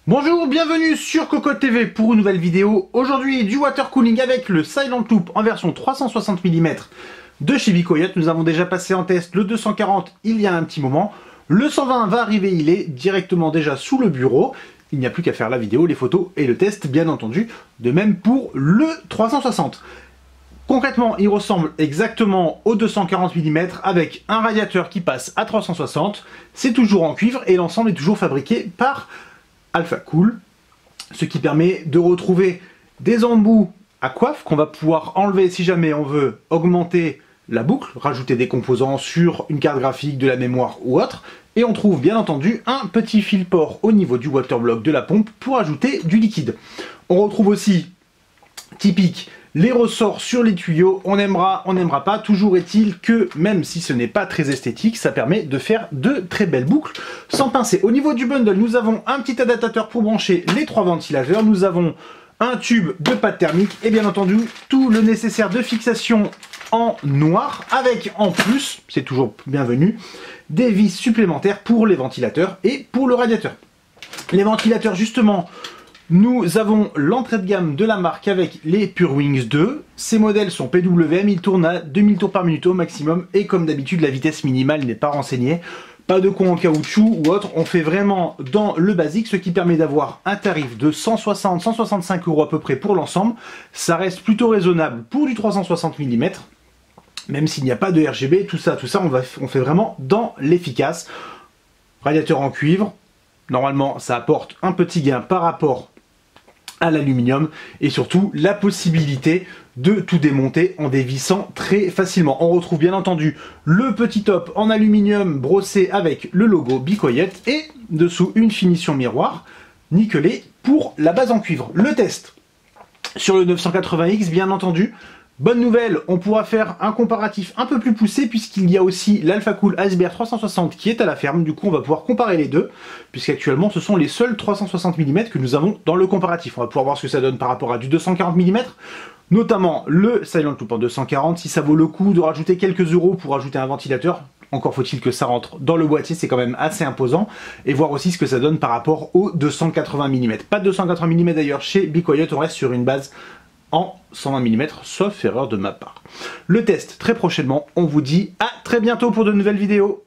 Bonjour, bienvenue sur Cocotte TV pour une nouvelle vidéo. Aujourd'hui, du water cooling avec le Silent Loop en version 360 mm de chez Bicoyote. Nous avons déjà passé en test le 240 il y a un petit moment. Le 120 va arriver, il est directement déjà sous le bureau. Il n'y a plus qu'à faire la vidéo, les photos et le test, bien entendu. De même pour le 360. Concrètement, il ressemble exactement au 240 mm avec un radiateur qui passe à 360. C'est toujours en cuivre et l'ensemble est toujours fabriqué par Alpha Cool, ce qui permet de retrouver des embouts à coiffe qu'on va pouvoir enlever si jamais on veut augmenter la boucle, rajouter des composants sur une carte graphique, de la mémoire ou autre. Et on trouve bien entendu un petit fil port au niveau du waterblock de la pompe pour ajouter du liquide. On retrouve aussi, typique, les ressorts sur les tuyaux. On aimera, on n'aimera pas. Toujours est-il que, même si ce n'est pas très esthétique, ça permet de faire de très belles boucles sans pincer. Au niveau du bundle, nous avons un petit adaptateur pour brancher les trois ventilateurs. Nous avons un tube de pâte thermique et bien entendu tout le nécessaire de fixation en noir avec en plus, c'est toujours bienvenu, des vis supplémentaires pour les ventilateurs et pour le radiateur. Les ventilateurs justement, nous avons l'entrée de gamme de la marque avec les PureWings 2. Ces modèles sont PWM, ils tournent à 2000 tours par minute au maximum et comme d'habitude la vitesse minimale n'est pas renseignée. Pas de con en caoutchouc ou autre, on fait vraiment dans le basique, ce qui permet d'avoir un tarif de 160-165 € à peu près pour l'ensemble. Ça reste plutôt raisonnable pour du 360 mm, même s'il n'y a pas de RGB, tout ça on fait vraiment dans l'efficace. Radiateur en cuivre, normalement ça apporte un petit gain par rapport à l'aluminium et surtout la possibilité de tout démonter en dévissant très facilement. On retrouve bien entendu le petit top en aluminium brossé avec le logo Bicoyote et dessous une finition miroir nickelée pour la base en cuivre. Le test sur le 980X bien entendu. Bonne nouvelle, on pourra faire un comparatif un peu plus poussé puisqu'il y a aussi l'Alpha Cool ASBR 360 qui est à la ferme. Du coup, on va pouvoir comparer les deux puisqu'actuellement, ce sont les seuls 360 mm que nous avons dans le comparatif. On va pouvoir voir ce que ça donne par rapport à du 240 mm, notamment le Silent Loop en 240. Si ça vaut le coup de rajouter quelques euros pour ajouter un ventilateur, encore faut-il que ça rentre dans le boîtier, c'est quand même assez imposant. Et voir aussi ce que ça donne par rapport au 280 mm. Pas de 280 mm d'ailleurs chez Bicoyote, on reste sur une base en 120 mm, sauf erreur de ma part. Le test très prochainement, on vous dit à très bientôt pour de nouvelles vidéos.